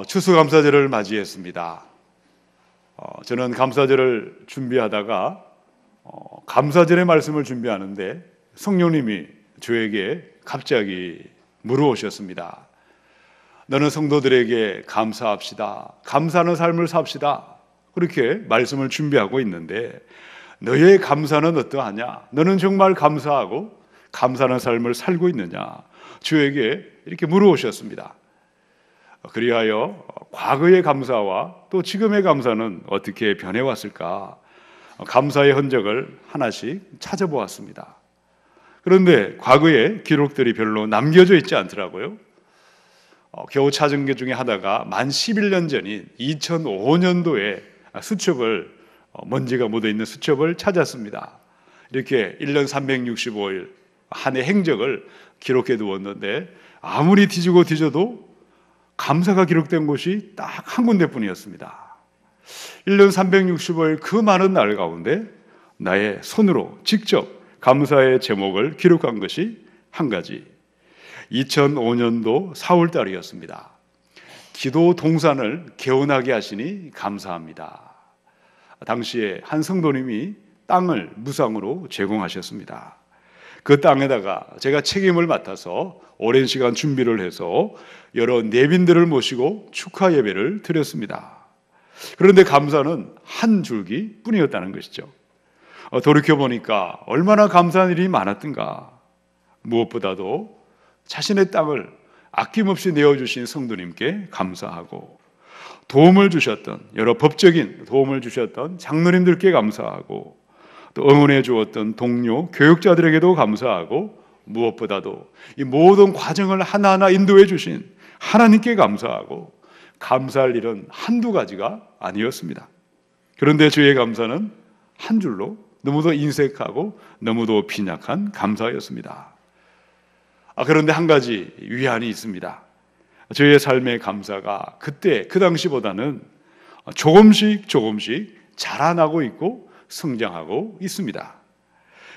추수감사절을 맞이했습니다. 저는 감사절을 준비하다가 감사절의 말씀을 준비하는데 성령님이 저에게 갑자기 물어오셨습니다. 너는 성도들에게 감사합시다. 감사하는 삶을 삽시다. 그렇게 말씀을 준비하고 있는데 너의 감사는 어떠하냐? 너는 정말 감사하고 감사하는 삶을 살고 있느냐? 저에게 이렇게 물어오셨습니다. 그리하여 과거의 감사와 또 지금의 감사는 어떻게 변해왔을까? 감사의 흔적을 하나씩 찾아보았습니다. 그런데 과거의 기록들이 별로 남겨져 있지 않더라고요. 겨우 찾은 것 중에 하나가 만 11년 전인 2005년도에 수첩을 먼지가 묻어있는 수첩을 찾았습니다. 이렇게 1년 365일 한 해 행적을 기록해 두었는데 아무리 뒤지고 뒤져도 감사가 기록된 곳이 딱 한 군데뿐이었습니다. 1년 365일 그 많은 날 가운데 나의 손으로 직접 감사의 제목을 기록한 것이 한 가지. 2005년도 4월 달이었습니다. 기도 동산을 개원하게 하시니 감사합니다. 당시에 한 성도님이 땅을 무상으로 제공하셨습니다. 그 땅에다가 제가 책임을 맡아서 오랜 시간 준비를 해서 여러 내빈들을 모시고 축하 예배를 드렸습니다. 그런데 감사는 한 줄기 뿐이었다는 것이죠. 돌이켜보니까 얼마나 감사한 일이 많았던가. 무엇보다도 자신의 땅을 아낌없이 내어주신 성도님께 감사하고, 도움을 주셨던, 여러 법적인 도움을 주셨던 장로님들께 감사하고, 또 응원해 주었던 동료, 교육자들에게도 감사하고, 무엇보다도 이 모든 과정을 하나하나 인도해 주신 하나님께 감사하고, 감사할 일은 한두 가지가 아니었습니다. 그런데 저의 감사는 한 줄로 너무도 인색하고 너무도 빈약한 감사였습니다. 그런데 한 가지 위안이 있습니다. 저의 삶의 감사가 그때 그 당시보다는 조금씩 자라나고 있고 성장하고 있습니다.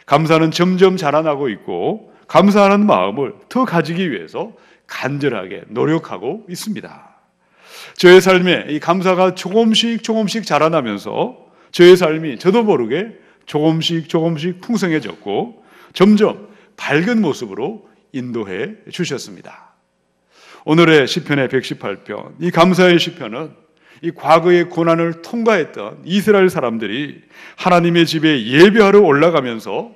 감사는 점점 자라나고 있고 감사하는 마음을 더 가지기 위해서 간절하게 노력하고 있습니다. 저의 삶에 이 감사가 조금씩 자라나면서 저의 삶이 저도 모르게 조금씩 풍성해졌고 점점 밝은 모습으로 인도해 주셨습니다. 오늘의 시편의 118편, 이 감사의 시편은 이 과거의 고난을 통과했던 이스라엘 사람들이 하나님의 집에 예배하러 올라가면서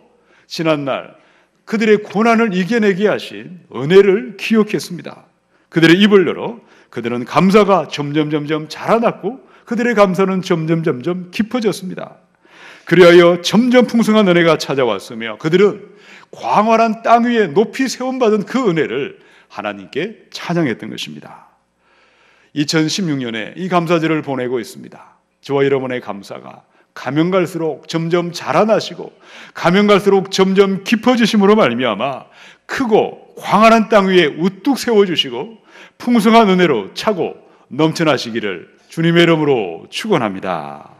지난날 그들의 고난을 이겨내게 하신 은혜를 기억했습니다. 그들의 입을 열어 그들은 감사가 점점 자라났고 그들의 감사는 점점 깊어졌습니다. 그리하여 점점 풍성한 은혜가 찾아왔으며 그들은 광활한 땅 위에 높이 세움받은 그 은혜를 하나님께 찬양했던 것입니다. 2016년에 이 감사절을 보내고 있습니다. 저와 여러분의 감사가 가면 갈수록 점점 자라나시고 가면 갈수록 점점 깊어지심으로 말미암아 크고 광활한 땅 위에 우뚝 세워주시고 풍성한 은혜로 차고 넘쳐나시기를 주님의 이름으로 축원합니다.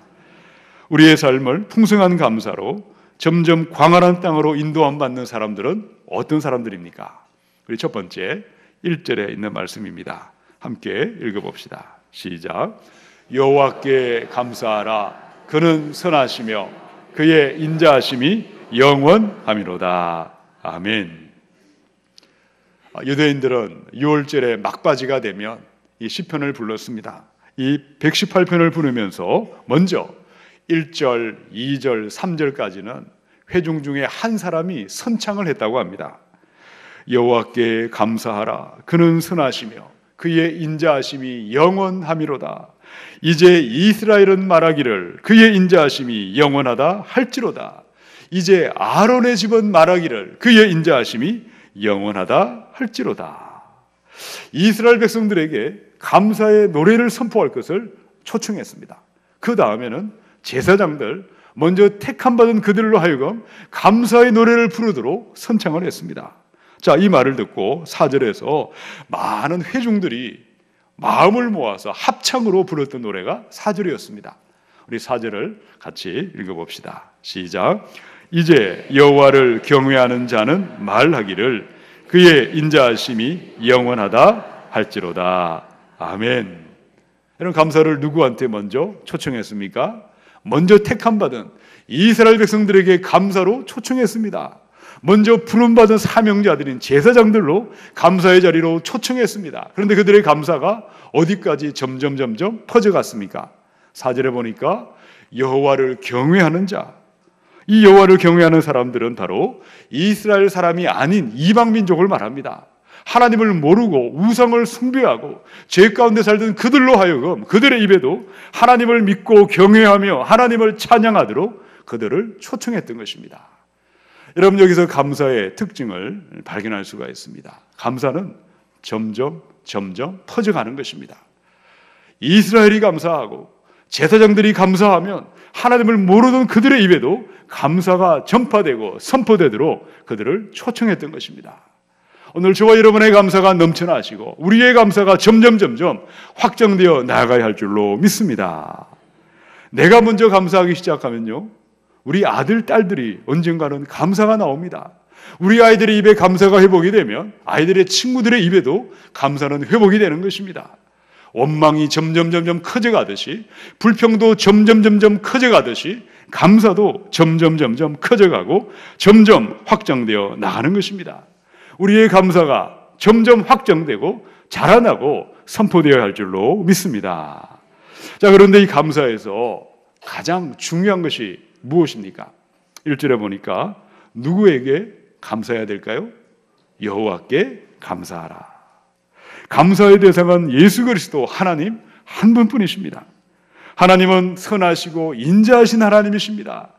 우리의 삶을 풍성한 감사로 점점 광활한 땅으로 인도함 받는 사람들은 어떤 사람들입니까? 우리 첫 번째 1절에 있는 말씀입니다. 함께 읽어봅시다. 시작. 여호와께 감사하라. 그는 선하시며 그의 인자하심이 영원하미로다. 아멘. 유대인들은 6월절에 막바지가 되면 이 시편을 불렀습니다. 이 118편을 부르면서 먼저 1절, 2절, 3절까지는 회중 중에 한 사람이 선창을 했다고 합니다. 여호와께 감사하라. 그는 선하시며 그의 인자하심이 영원하미로다. 이제 이스라엘은 말하기를 그의 인자하심이 영원하다 할지로다. 이제 아론의 집은 말하기를 그의 인자하심이 영원하다 할지로다. 이스라엘 백성들에게 감사의 노래를 선포할 것을 초청했습니다. 그 다음에는 제사장들, 먼저 택함받은 그들로 하여금 감사의 노래를 부르도록 선창을 했습니다. 자, 이 말을 듣고 4절에서 많은 회중들이 마음을 모아서 합창으로 불렀던 노래가 4절이었습니다. 우리 4절을 같이 읽어봅시다. 시작. 이제 여호와를 경외하는 자는 말하기를 그의 인자하심이 영원하다 할지로다. 아멘. 이런 감사를 누구한테 먼저 초청했습니까? 먼저 택함받은 이스라엘 백성들에게 감사로 초청했습니다. 먼저 부름받은 사명자들인 제사장들로 감사의 자리로 초청했습니다. 그런데 그들의 감사가 어디까지 점점 퍼져갔습니까? 4절에 보니까 여호와를 경외하는 자, 이 여호와를 경외하는 사람들은 바로 이스라엘 사람이 아닌 이방 민족을 말합니다. 하나님을 모르고 우상을 숭배하고 죄 가운데 살던 그들로 하여금 그들의 입에도 하나님을 믿고 경외하며 하나님을 찬양하도록 그들을 초청했던 것입니다. 여러분, 여기서 감사의 특징을 발견할 수가 있습니다. 감사는 점점 퍼져가는 것입니다. 이스라엘이 감사하고 제사장들이 감사하면 하나님을 모르던 그들의 입에도 감사가 전파되고 선포되도록 그들을 초청했던 것입니다. 오늘 저와 여러분의 감사가 넘쳐나시고 우리의 감사가 점점 확장되어 나아가야 할 줄로 믿습니다. 내가 먼저 감사하기 시작하면요, 우리 아들, 딸들이 언젠가는 감사가 나옵니다. 우리 아이들의 입에 감사가 회복이 되면 아이들의 친구들의 입에도 감사는 회복이 되는 것입니다. 원망이 점점 커져가듯이, 불평도 점점 커져가듯이 감사도 점점 커져가고 점점 확장되어 나가는 것입니다. 우리의 감사가 점점 확장되고 자라나고 선포되어야 할 줄로 믿습니다. 자, 그런데 이 감사에서 가장 중요한 것이 무엇입니까? 1절에 보니까 누구에게 감사해야 될까요? 여호와께 감사하라. 감사의 대상은 예수 그리스도 하나님 한 분뿐이십니다. 하나님은 선하시고 인자하신 하나님이십니다.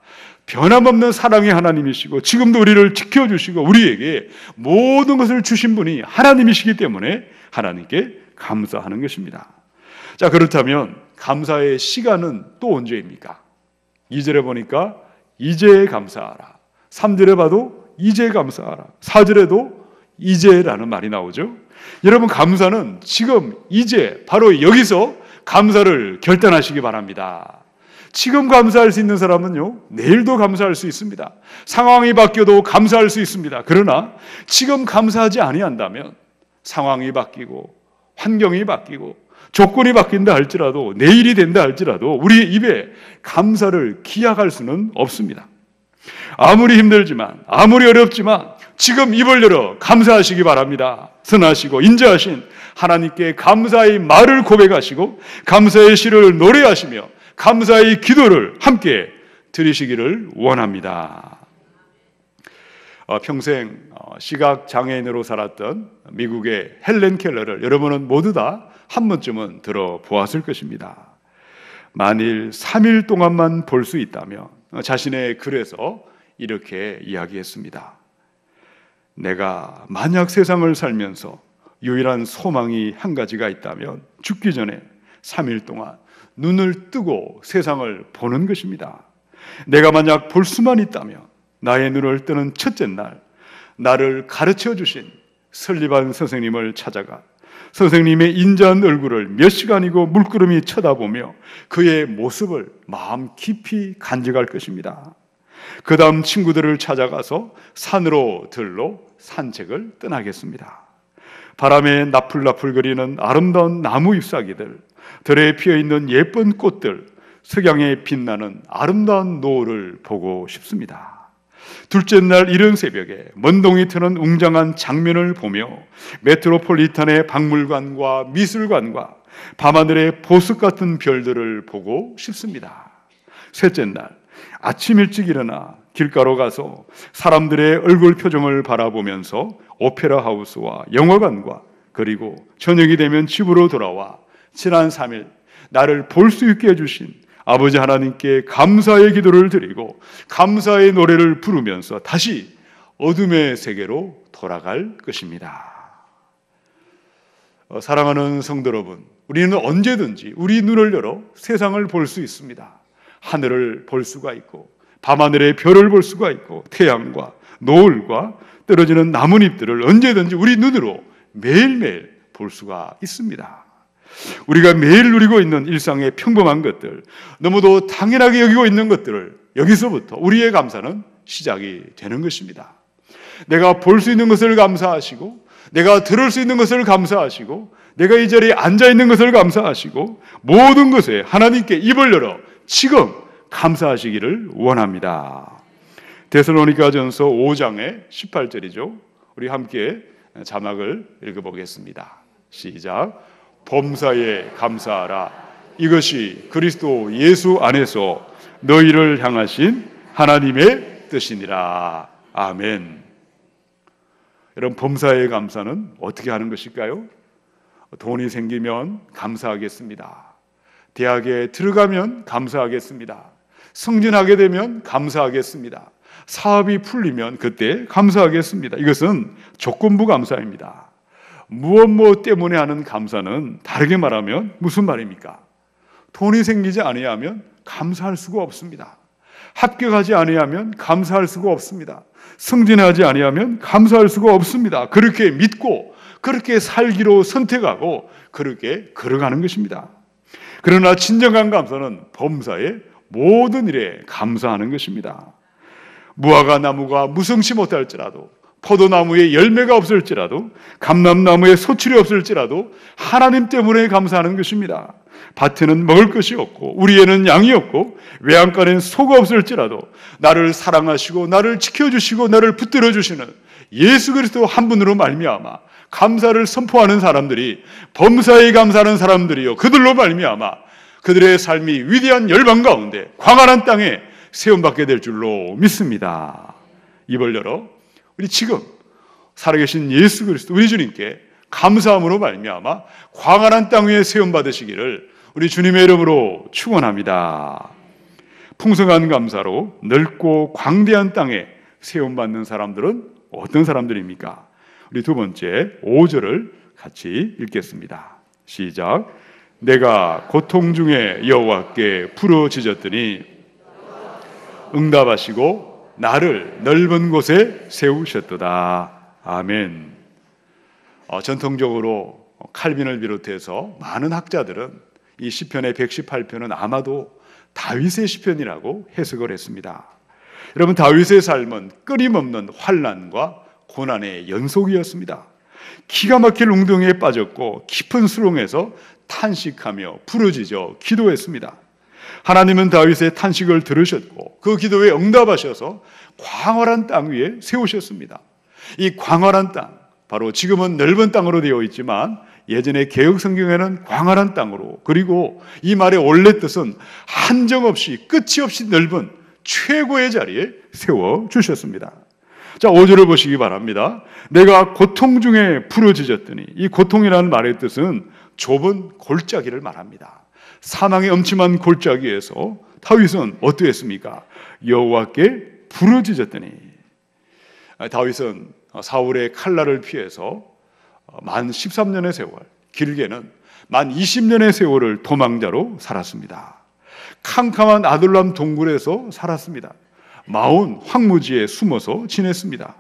변함없는 사랑의 하나님이시고 지금도 우리를 지켜주시고 우리에게 모든 것을 주신 분이 하나님이시기 때문에 하나님께 감사하는 것입니다. 자, 그렇다면 감사의 시간은 또 언제입니까? 2절에 보니까 이제 감사하라. 3절에 봐도 이제 감사하라. 4절에도 이제라는 말이 나오죠. 여러분, 감사는 지금 이제 바로 여기서 감사를 결단하시기 바랍니다. 지금 감사할 수 있는 사람은요, 내일도 감사할 수 있습니다. 상황이 바뀌어도 감사할 수 있습니다. 그러나 지금 감사하지 아니한다면 상황이 바뀌고 환경이 바뀌고 조건이 바뀐다 할지라도, 내일이 된다 할지라도 우리의 입에 감사를 기약할 수는 없습니다. 아무리 힘들지만, 아무리 어렵지만 지금 입을 열어 감사하시기 바랍니다. 선하시고 인자하신 하나님께 감사의 말을 고백하시고 감사의 시를 노래하시며 감사의 기도를 함께 드리시기를 원합니다. 평생 시각장애인으로 살았던 미국의 헬렌 켈러를 여러분은 모두 다 한 번쯤은 들어보았을 것입니다. 만일 3일 동안만 볼 수 있다면 자신의 글에서 이렇게 이야기했습니다. 내가 만약 세상을 살면서 유일한 소망이 한 가지가 있다면 죽기 전에 3일 동안 눈을 뜨고 세상을 보는 것입니다. 내가 만약 볼 수만 있다면 나의 눈을 뜨는 첫째 날 나를 가르쳐 주신 설리반 선생님을 찾아가 선생님의 인자한 얼굴을 몇 시간이고 물끄러미 쳐다보며 그의 모습을 마음 깊이 간직할 것입니다. 그 다음 친구들을 찾아가서 산으로 들로 산책을 떠나겠습니다. 바람에 나풀나풀거리는 아름다운 나무 잎사귀들, 들에 피어있는 예쁜 꽃들, 석양에 빛나는 아름다운 노을을 보고 싶습니다. 둘째 날 이른 새벽에 먼동이 트는 웅장한 장면을 보며 메트로폴리탄의 박물관과 미술관과 밤하늘의 보석 같은 별들을 보고 싶습니다. 셋째 날 아침 일찍 일어나 길가로 가서 사람들의 얼굴 표정을 바라보면서 오페라 하우스와 영화관과 그리고 저녁이 되면 집으로 돌아와 지난 3일 나를 볼 수 있게 해주신 아버지 하나님께 감사의 기도를 드리고 감사의 노래를 부르면서 다시 어둠의 세계로 돌아갈 것입니다. 사랑하는 성도 여러분, 우리는 언제든지 우리 눈을 열어 세상을 볼 수 있습니다. 하늘을 볼 수가 있고 밤하늘의 별을 볼 수가 있고 태양과 노을과 떨어지는 나뭇잎들을 언제든지 우리 눈으로 매일매일 볼 수가 있습니다. 우리가 매일 누리고 있는 일상의 평범한 것들, 너무도 당연하게 여기고 있는 것들을 여기서부터 우리의 감사는 시작이 되는 것입니다. 내가 볼 수 있는 것을 감사하시고 내가 들을 수 있는 것을 감사하시고 내가 이 자리에 앉아 있는 것을 감사하시고 모든 것에 하나님께 입을 열어 지금 감사하시기를 원합니다. 데살로니가전서 5장의 18절이죠. 우리 함께 자막을 읽어보겠습니다. 시작. 범사에 감사하라. 이것이 그리스도 예수 안에서 너희를 향하신 하나님의 뜻이니라. 아멘. 여러분, 범사에 감사는 어떻게 하는 것일까요? 돈이 생기면 감사하겠습니다. 대학에 들어가면 감사하겠습니다. 승진하게 되면 감사하겠습니다. 사업이 풀리면 그때 감사하겠습니다. 이것은 조건부 감사입니다. 무엇 때문에 하는 감사는 다르게 말하면 무슨 말입니까? 돈이 생기지 아니하면 감사할 수가 없습니다. 합격하지 아니하면 감사할 수가 없습니다. 승진하지 아니하면 감사할 수가 없습니다. 그렇게 믿고 그렇게 살기로 선택하고 그렇게 걸어가는 것입니다. 그러나 진정한 감사는 범사의 모든 일에 감사하는 것입니다. 무화과 나무가 무성치 못할지라도, 포도나무에 열매가 없을지라도, 감람나무에 소출이 없을지라도 하나님 때문에 감사하는 것입니다. 밭에는 먹을 것이 없고 우리에는 양이 없고 외양간에는 소가 없을지라도 나를 사랑하시고 나를 지켜주시고 나를 붙들어 주시는 예수 그리스도 한 분으로 말미암아 감사를 선포하는 사람들이, 범사에 감사하는 사람들이요, 그들로 말미암아 그들의 삶이 위대한 열방 가운데 광활한 땅에 세움받게 될 줄로 믿습니다. 입을 열어 우리 지금 살아계신 예수 그리스도 우리 주님께 감사함으로 말미암아 광활한 땅 위에 세움받으시기를 우리 주님의 이름으로 축원합니다. 풍성한 감사로 넓고 광대한 땅에 세움받는 사람들은 어떤 사람들입니까? 우리 두 번째 5절을 같이 읽겠습니다. 시작. 내가 고통 중에 여호와께 부르짖었더니 응답하시고 나를 넓은 곳에 세우셨도다. 아멘. 전통적으로 칼빈을 비롯해서 많은 학자들은 이 시편의 118편은 아마도 다윗의 시편이라고 해석을 했습니다. 여러분, 다윗의 삶은 끊임없는 환난과 고난의 연속이었습니다. 기가 막힐 웅덩이에 빠졌고 깊은 수렁에서 탄식하며 부르짖어 기도했습니다. 하나님은 다윗의 탄식을 들으셨고 그 기도에 응답하셔서 광활한 땅 위에 세우셨습니다. 이 광활한 땅, 바로 지금은 넓은 땅으로 되어 있지만 예전에 개역 성경에는 광활한 땅으로, 그리고 이 말의 원래 뜻은 한정없이 끝이 없이 넓은 최고의 자리에 세워주셨습니다. 자, 5절을 보시기 바랍니다. 내가 고통 중에 부르짖었더니, 이 고통이라는 말의 뜻은 좁은 골짜기를 말합니다. 사망의 엄침한 골짜기에서 다윗은 어떠했습니까? 여호와께 부르짖었더니, 다윗은 사울의 칼날을 피해서 만 13년의 세월, 길게는 만 20년의 세월을 도망자로 살았습니다. 캄캄한 아둘람 동굴에서 살았습니다. 마온 황무지에 숨어서 지냈습니다.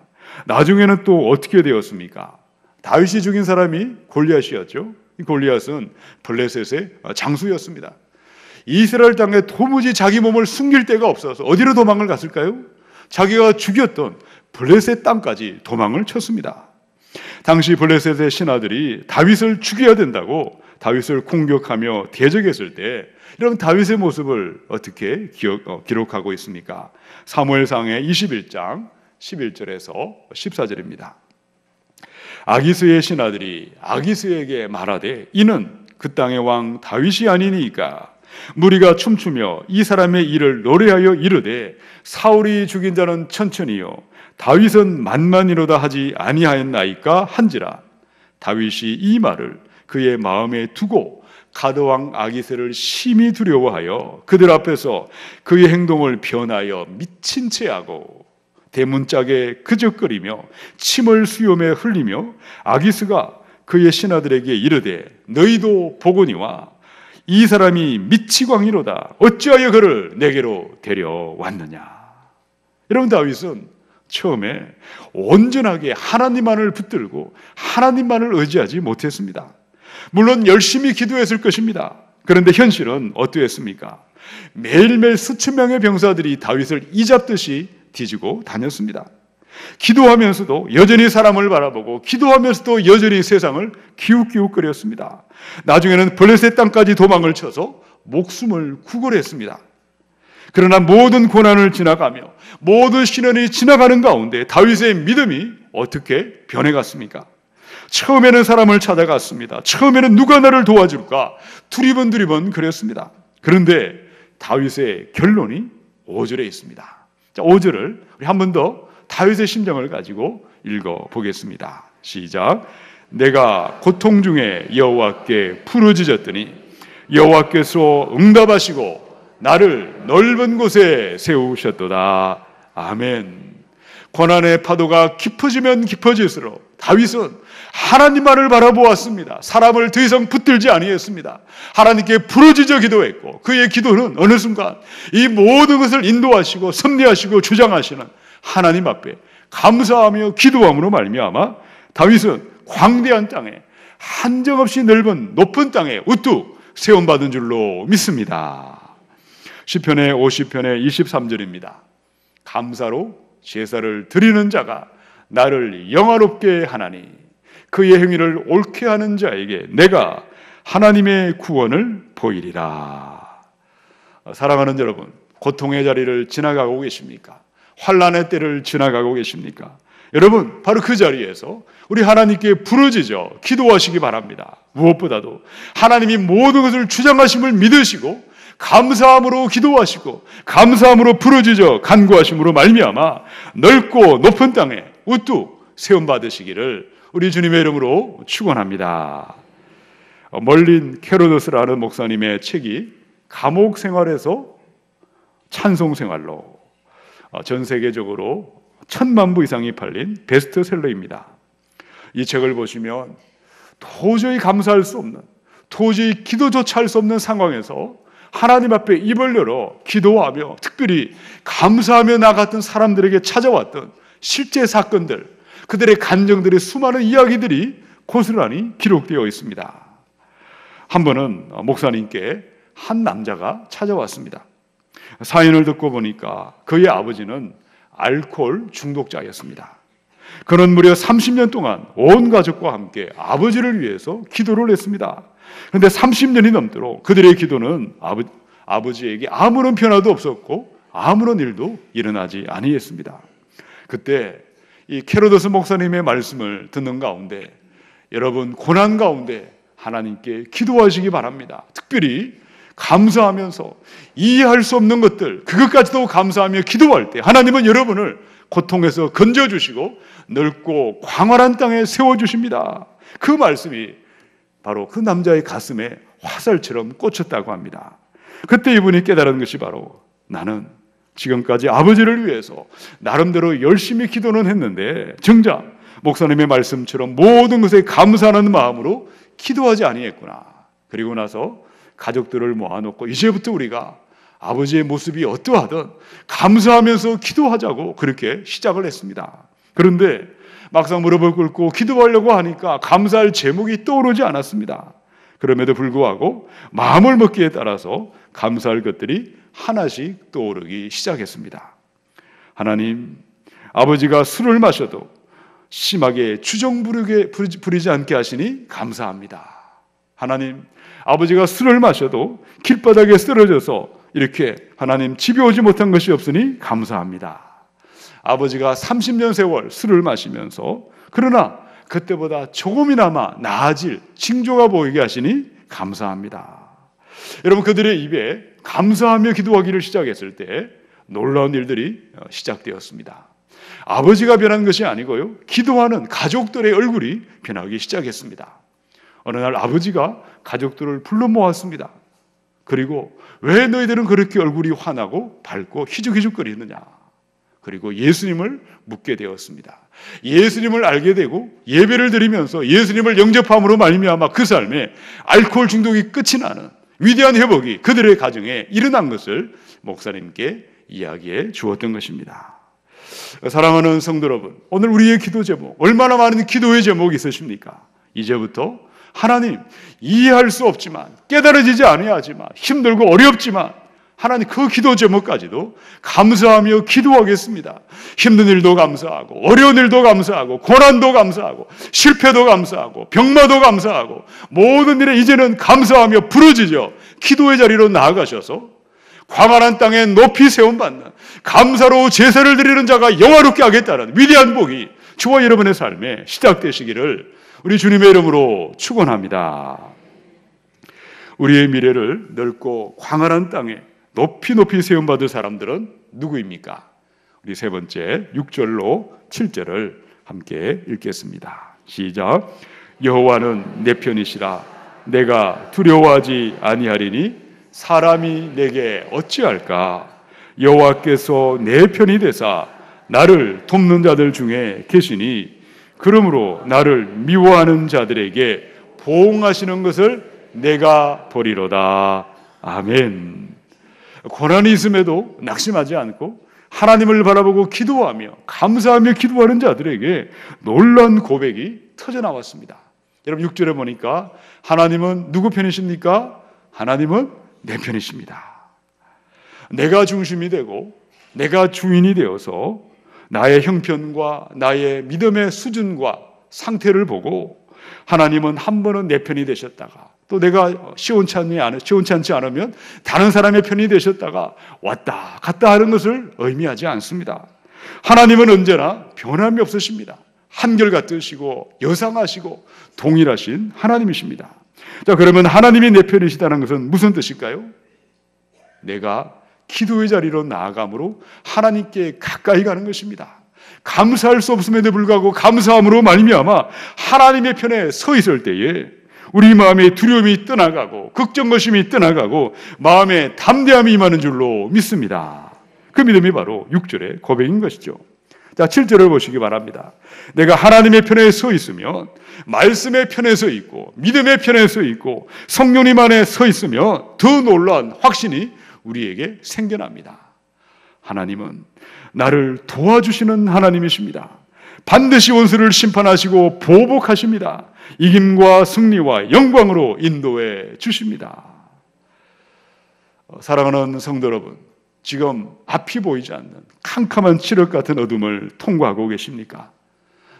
나중에는 또 어떻게 되었습니까? 다윗이 죽인 사람이 골리앗이었죠. 이 골리앗은 블레셋의 장수였습니다. 이스라엘 땅에 도무지 자기 몸을 숨길 데가 없어서 어디로 도망을 갔을까요? 자기가 죽였던 블레셋 땅까지 도망을 쳤습니다. 당시 블레셋의 신하들이 다윗을 죽여야 된다고 다윗을 공격하며 대적했을 때, 여러분, 다윗의 모습을 어떻게 기록하고 있습니까? 사무엘상의 21장 11절에서 14절입니다. 아기스의 신하들이 아기스에게 말하되 이는 그 땅의 왕 다윗이 아니니까 무리가 춤추며 이 사람의 일을 노래하여 이르되 사울이 죽인 자는 천천히요 다윗은 만만이로다 하지 아니하였나이까 한지라. 다윗이 이 말을 그의 마음에 두고 가드왕 아기스를 심히 두려워하여 그들 앞에서 그의 행동을 변하여 미친 채 하고 대문짝에 그적거리며 침을 수염에 흘리며 아기스가 그의 신하들에게 이르되 너희도 보거니와 이 사람이 미치광이로다. 어찌하여 그를 내게로 데려왔느냐. 여러분, 다윗은 처음에 온전하게 하나님만을 붙들고 하나님만을 의지하지 못했습니다. 물론 열심히 기도했을 것입니다. 그런데 현실은 어떠했습니까? 매일매일 수천 명의 병사들이 다윗을 이잡듯이 뒤지고 다녔습니다. 기도하면서도 여전히 사람을 바라보고 기도하면서도 여전히 세상을 기웃기웃거렸습니다. 나중에는 블레셋 땅까지 도망을 쳐서 목숨을 구걸했습니다. 그러나 모든 고난을 지나가며 모든 시련이 지나가는 가운데 다윗의 믿음이 어떻게 변해갔습니까? 처음에는 사람을 찾아갔습니다. 처음에는 누가 나를 도와줄까? 두리번두리번 그랬습니다. 그런데 다윗의 결론이 5절에 있습니다. 자, 5절을 우리 한 번 더 다윗의 심정을 가지고 읽어보겠습니다. 시작. 내가 고통 중에 여호와께 부르짖었더니 여호와께서 응답하시고 나를 넓은 곳에 세우셨도다. 아멘. 고난의 파도가 깊어지면 깊어질수록 다윗은 하나님만을 바라보았습니다. 사람을 더 이상 붙들지 아니했습니다. 하나님께 부르짖어 기도했고 그의 기도는 어느 순간 이 모든 것을 인도하시고 섭리하시고 주장하시는 하나님 앞에 감사하며 기도함으로 말미암아 다윗은 광대한 땅에 한정없이 넓은 높은 땅에 우뚝 세움받은 줄로 믿습니다. 시편의 50편의 23절입니다. 감사로 제사를 드리는 자가 나를 영화롭게 하나니 그의 행위를 옳게 하는 자에게 내가 하나님의 구원을 보이리라. 사랑하는 여러분, 고통의 자리를 지나가고 계십니까? 환난의 때를 지나가고 계십니까? 여러분, 바로 그 자리에서 우리 하나님께 부르짖어 기도하시기 바랍니다. 무엇보다도 하나님이 모든 것을 주장하심을 믿으시고 감사함으로 기도하시고 감사함으로 부르짖어 간구하심으로 말미암아 넓고 높은 땅에 우뚝 세움 받으시기를 우리 주님의 이름으로 축원합니다. 멀린 캐로더스라는 목사님의 책이 감옥 생활에서 찬송 생활로 전 세계적으로 1000만 부 이상이 팔린 베스트셀러입니다. 이 책을 보시면 도저히 감사할 수 없는, 도저히 기도조차 할 수 없는 상황에서 하나님 앞에 입을 열어 기도하며 특별히 감사하며 나갔던 사람들에게 찾아왔던 실제 사건들, 그들의 감정들의 수많은 이야기들이 고스란히 기록되어 있습니다. 한 번은 목사님께 한 남자가 찾아왔습니다. 사연을 듣고 보니까 그의 아버지는 알코올 중독자였습니다. 그는 무려 30년 동안 온 가족과 함께 아버지를 위해서 기도를 했습니다. 그런데 30년이 넘도록 그들의 기도는 아버지에게 아무런 변화도 없었고 아무런 일도 일어나지 아니했습니다. 그때 이 캐로더스 목사님의 말씀을 듣는 가운데 여러분 고난 가운데 하나님께 기도하시기 바랍니다. 특별히 감사하면서 이해할 수 없는 것들 그것까지도 감사하며 기도할 때 하나님은 여러분을 고통에서 건져주시고 넓고 광활한 땅에 세워주십니다. 그 말씀이 바로 그 남자의 가슴에 화살처럼 꽂혔다고 합니다. 그때 이분이 깨달은 것이 바로 나는 지금까지 아버지를 위해서 나름대로 열심히 기도는 했는데 정작 목사님의 말씀처럼 모든 것에 감사하는 마음으로 기도하지 아니했구나. 그리고 나서 가족들을 모아놓고 이제부터 우리가 아버지의 모습이 어떠하든 감사하면서 기도하자고 그렇게 시작을 했습니다. 그런데 막상 무릎을 꿇고 기도하려고 하니까 감사할 제목이 떠오르지 않았습니다. 그럼에도 불구하고 마음을 먹기에 따라서 감사할 것들이 하나씩 떠오르기 시작했습니다. 하나님, 아버지가 술을 마셔도 심하게 주정 부리지 않게 하시니 감사합니다. 하나님, 아버지가 술을 마셔도 길바닥에 쓰러져서 이렇게 하나님 집에 오지 못한 것이 없으니 감사합니다. 아버지가 30년 세월 술을 마시면서 그러나 그때보다 조금이나마 나아질 징조가 보이게 하시니 감사합니다. 여러분, 그들의 입에 감사하며 기도하기를 시작했을 때 놀라운 일들이 시작되었습니다. 아버지가 변한 것이 아니고요, 기도하는 가족들의 얼굴이 변하기 시작했습니다. 어느 날 아버지가 가족들을 불러 모았습니다. 그리고 왜 너희들은 그렇게 얼굴이 환하고 밝고 희죽희죽거리느냐? 그리고 예수님을 묻게 되었습니다. 예수님을 알게 되고 예배를 드리면서 예수님을 영접함으로 말미암아 그 삶에 알코올 중독이 끝이 나는 위대한 회복이 그들의 가정에 일어난 것을 목사님께 이야기해 주었던 것입니다. 사랑하는 성도 여러분, 오늘 우리의 기도 제목, 얼마나 많은 기도의 제목이 있으십니까? 이제부터 하나님, 이해할 수 없지만 깨달아지지 아니하지만 힘들고 어렵지만 하나님 그 기도 제목까지도 감사하며 기도하겠습니다. 힘든 일도 감사하고 어려운 일도 감사하고 고난도 감사하고 실패도 감사하고 병마도 감사하고 모든 일에 이제는 감사하며 부르짖어 기도의 자리로 나아가셔서 광활한 땅에 높이 세움받는 감사로 제사를 드리는 자가 영화롭게 하겠다는 위대한 복이 저와 여러분의 삶에 시작되시기를 우리 주님의 이름으로 축원합니다. 우리의 미래를 넓고 광활한 땅에 높이 높이 세움받을 사람들은 누구입니까? 우리 세 번째 6절로 7절을 함께 읽겠습니다. 시작. 여호와는 내 편이시라. 내가 두려워하지 아니하리니 사람이 내게 어찌할까? 여호와께서 내 편이 되사 나를 돕는 자들 중에 계시니 그러므로 나를 미워하는 자들에게 보응하시는 것을 내가 보리로다. 아멘. 고난이 있음에도 낙심하지 않고 하나님을 바라보고 기도하며 감사하며 기도하는 자들에게 놀라운 고백이 터져나왔습니다. 여러분 6절에 보니까 하나님은 누구 편이십니까? 하나님은 내 편이십니다. 내가 중심이 되고 내가 주인이 되어서 나의 형편과 나의 믿음의 수준과 상태를 보고 하나님은 한 번은 내 편이 되셨다가 또 내가 시원치 않지 않으면 다른 사람의 편이 되셨다가 왔다 갔다 하는 것을 의미하지 않습니다. 하나님은 언제나 변함이 없으십니다. 한결같으시고 여상하시고 동일하신 하나님이십니다. 자, 그러면 하나님이 내 편이시다는 것은 무슨 뜻일까요? 내가 기도의 자리로 나아감으로 하나님께 가까이 가는 것입니다. 감사할 수 없음에도 불구하고 감사함으로 말미암아 하나님의 편에 서 있을 때에 우리 마음의 두려움이 떠나가고 걱정거심이 떠나가고 마음에 담대함이 임하는 줄로 믿습니다. 그 믿음이 바로 6절의 고백인 것이죠. 자, 7절을 보시기 바랍니다. 내가 하나님의 편에 서 있으면 말씀의 편에 서 있고 믿음의 편에 서 있고 성령님 안에 서 있으면 더 놀라운 확신이 우리에게 생겨납니다. 하나님은 나를 도와주시는 하나님이십니다. 반드시 원수를 심판하시고 보복하십니다. 이김과 승리와 영광으로 인도해 주십니다. 사랑하는 성도 여러분, 지금 앞이 보이지 않는 캄캄한 칠흑 같은 어둠을 통과하고 계십니까?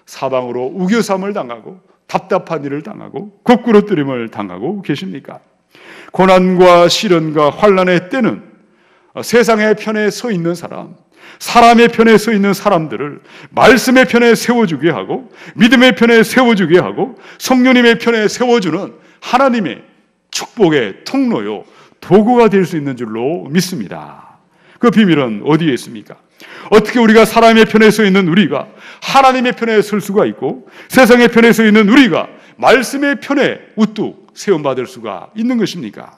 사방으로 우겨삼을 당하고 답답한 일을 당하고 거꾸로 뜨림을 당하고 계십니까? 고난과 시련과 환난의 때는 세상의 편에 서 있는 사람, 사람의 편에 서 있는 사람들을 말씀의 편에 세워주게 하고 믿음의 편에 세워주게 하고 성령님의 편에 세워주는 하나님의 축복의 통로요 도구가 될 수 있는 줄로 믿습니다. 그 비밀은 어디에 있습니까? 어떻게 우리가 사람의 편에 서 있는 우리가 하나님의 편에 설 수가 있고 세상의 편에 서 있는 우리가 말씀의 편에 우뚝 세움받을 수가 있는 것입니까?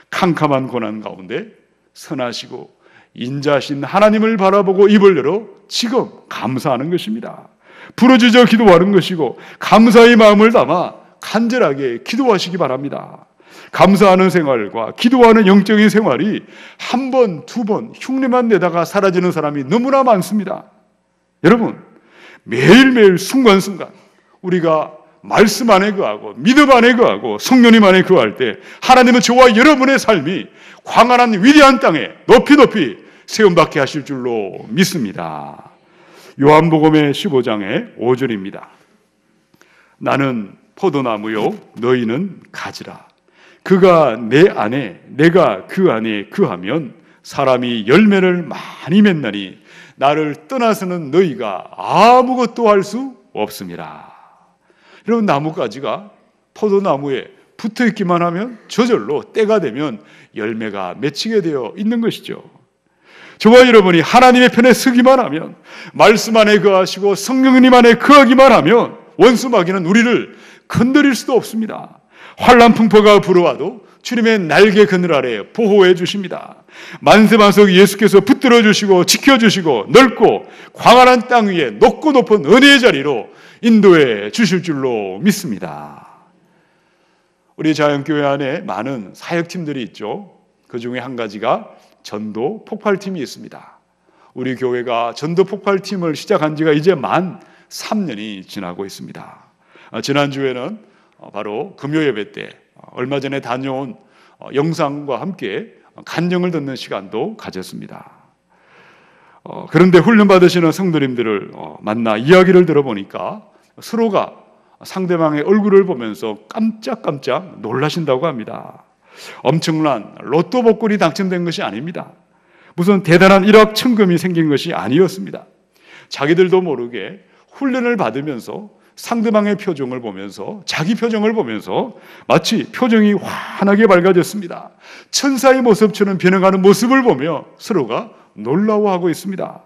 캄캄한 고난 가운데 선하시고 인자하신 하나님을 바라보고 입을 열어 지금 감사하는 것입니다. 부르짖어 기도하는 것이고 감사의 마음을 담아 간절하게 기도하시기 바랍니다. 감사하는 생활과 기도하는 영적인 생활이 한 번, 두 번 흉내만 내다가 사라지는 사람이 너무나 많습니다. 여러분, 매일매일 순간순간 우리가 말씀 안에 거하고 믿음 안에 거하고 성령님 안에 거할 때 하나님은 저와 여러분의 삶이 광활한 위대한 땅에 높이 높이 세움받게 하실 줄로 믿습니다. 요한복음의 15장의 5절입니다. 나는 포도나무요 너희는 가지라. 그가 내 안에 내가 그 안에 거하면 사람이 열매를 많이 맺나니 나를 떠나서는 너희가 아무것도 할 수 없습니다. 여러분, 나뭇가지가 포도나무에 붙어있기만 하면 저절로 때가 되면 열매가 맺히게 되어 있는 것이죠. 저와 여러분이 하나님의 편에 서기만 하면 말씀 안에 거하시고 성령님 안에 거하기만 하면 원수마귀는 우리를 건드릴 수도 없습니다. 환난 풍파가 불어와도 주님의 날개 그늘 아래 보호해 주십니다. 만세만석 예수께서 붙들어 주시고 지켜주시고 넓고 광활한 땅 위에 높고 높은 은혜의 자리로 인도해 주실 줄로 믿습니다. 우리 자연교회 안에 많은 사역팀들이 있죠. 그 중에 한 가지가 전도 폭발팀이 있습니다. 우리 교회가 전도 폭발팀을 시작한 지가 이제 만 3년이 지나고 있습니다. 지난주에는 바로 금요 예배 때 얼마 전에 다녀온 영상과 함께 간증을 듣는 시간도 가졌습니다. 그런데 훈련받으시는 성도님들을 만나 이야기를 들어보니까 서로가 상대방의 얼굴을 보면서 깜짝깜짝 놀라신다고 합니다. 엄청난 로또 복권이 당첨된 것이 아닙니다. 무슨 대단한 일확천금이 생긴 것이 아니었습니다. 자기들도 모르게 훈련을 받으면서 상대방의 표정을 보면서 자기 표정을 보면서 마치 표정이 환하게 밝아졌습니다. 천사의 모습처럼 변해가는 모습을 보며 서로가 놀라워하고 있습니다.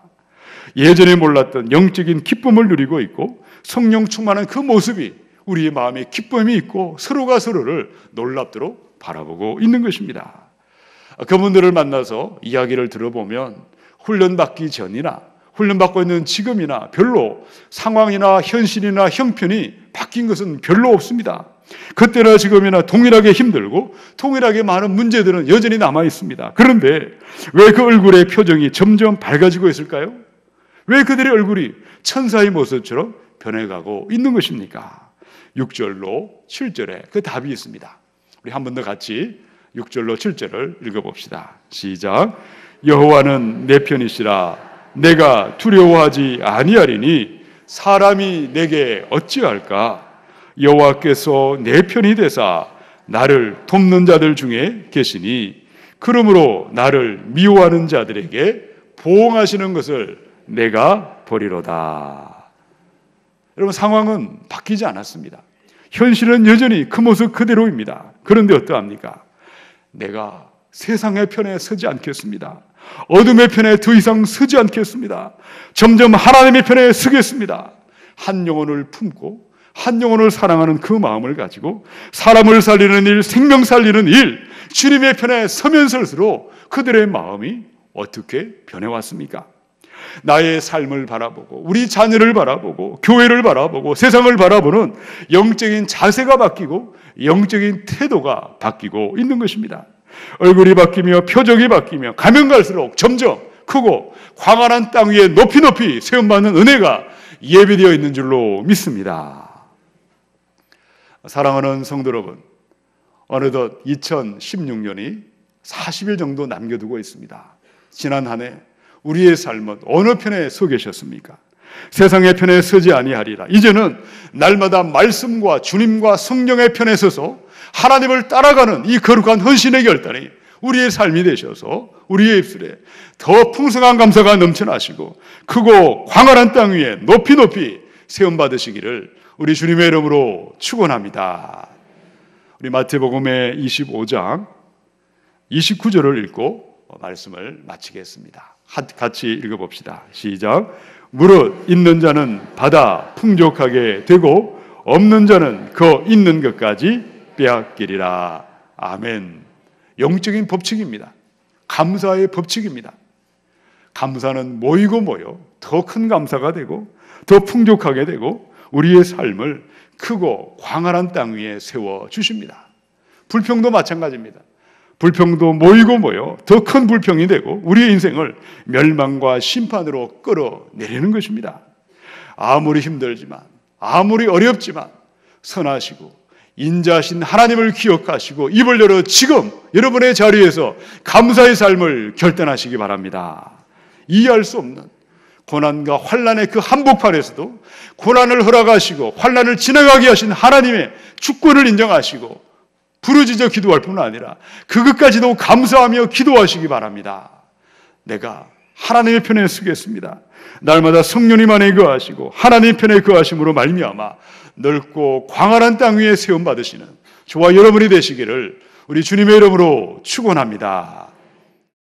예전에 몰랐던 영적인 기쁨을 누리고 있고 성령 충만한 그 모습이 우리의 마음에 기쁨이 있고 서로가 서로를 놀랍도록 바라보고 있는 것입니다. 그분들을 만나서 이야기를 들어보면 훈련받기 전이나 훈련받고 있는 지금이나 별로 상황이나 현실이나 형편이 바뀐 것은 별로 없습니다. 그때나 지금이나 동일하게 힘들고 동일하게 많은 문제들은 여전히 남아 있습니다. 그런데 왜 그 얼굴의 표정이 점점 밝아지고 있을까요? 왜 그들의 얼굴이 천사의 모습처럼 변해가고 있는 것입니까? 6절로 7절에 그 답이 있습니다. 우리 한 번 더 같이 6절로 7절을 읽어봅시다. 시작. 여호와는 내 편이시라. 내가 두려워하지 아니하리니 사람이 내게 어찌할까? 여호와께서 내 편이 되사 나를 돕는 자들 중에 계시니 그러므로 나를 미워하는 자들에게 보응하시는 것을 내가 보리로다. 여러분, 상황은 바뀌지 않았습니다. 현실은 여전히 그 모습 그대로입니다. 그런데 어떠합니까? 내가 세상의 편에 서지 않겠습니다. 어둠의 편에 더 이상 서지 않겠습니다. 점점 하나님의 편에 서겠습니다. 한 영혼을 품고 한 영혼을 사랑하는 그 마음을 가지고 사람을 살리는 일, 생명 살리는 일, 주님의 편에 서면 설수록 그들의 마음이 어떻게 변해왔습니까? 나의 삶을 바라보고 우리 자녀를 바라보고 교회를 바라보고 세상을 바라보는 영적인 자세가 바뀌고 영적인 태도가 바뀌고 있는 것입니다. 얼굴이 바뀌며 표정이 바뀌며 가면 갈수록 점점 크고 광활한 땅 위에 높이 높이 세움받는 은혜가 예비되어 있는 줄로 믿습니다. 사랑하는 성도 여러분, 어느덧 2016년이 40일 정도 남겨두고 있습니다. 지난 한 해 우리의 삶은 어느 편에 서 계셨습니까? 세상의 편에 서지 아니하리라. 이제는 날마다 말씀과 주님과 성령의 편에 서서 하나님을 따라가는 이 거룩한 헌신의 결단이 우리의 삶이 되셔서 우리의 입술에 더 풍성한 감사가 넘쳐나시고 크고 광활한 땅 위에 높이 높이 세움받으시기를 우리 주님의 이름으로 축원합니다. 우리 마태복음의 25장 29절을 읽고 말씀을 마치겠습니다. 같이 읽어봅시다. 시작. 무릇 있는 자는 받아 풍족하게 되고 없는 자는 그 있는 것까지 빼앗기리라. 아멘. 영적인 법칙입니다. 감사의 법칙입니다. 감사는 모이고 모여 더 큰 감사가 되고 더 풍족하게 되고 우리의 삶을 크고 광활한 땅 위에 세워주십니다. 불평도 마찬가지입니다. 불평도 모이고 모여 더 큰 불평이 되고 우리의 인생을 멸망과 심판으로 끌어내리는 것입니다. 아무리 힘들지만 아무리 어렵지만 선하시고 인자하신 하나님을 기억하시고 입을 열어 지금 여러분의 자리에서 감사의 삶을 결단하시기 바랍니다. 이해할 수 없는 고난과 환난의 그 한복판에서도 고난을 허락하시고 환난을 지나가게 하신 하나님의 주권을 인정하시고 부르짖어 기도할 뿐 아니라 그것까지도 감사하며 기도하시기 바랍니다. 내가 하나님의 편에 서겠습니다. 날마다 성령님 안에 거하시고 하나님 편에 거하심으로 말미암아 넓고 광활한 땅 위에 세움 받으시는 저와 여러분이 되시기를 우리 주님의 이름으로 축원합니다.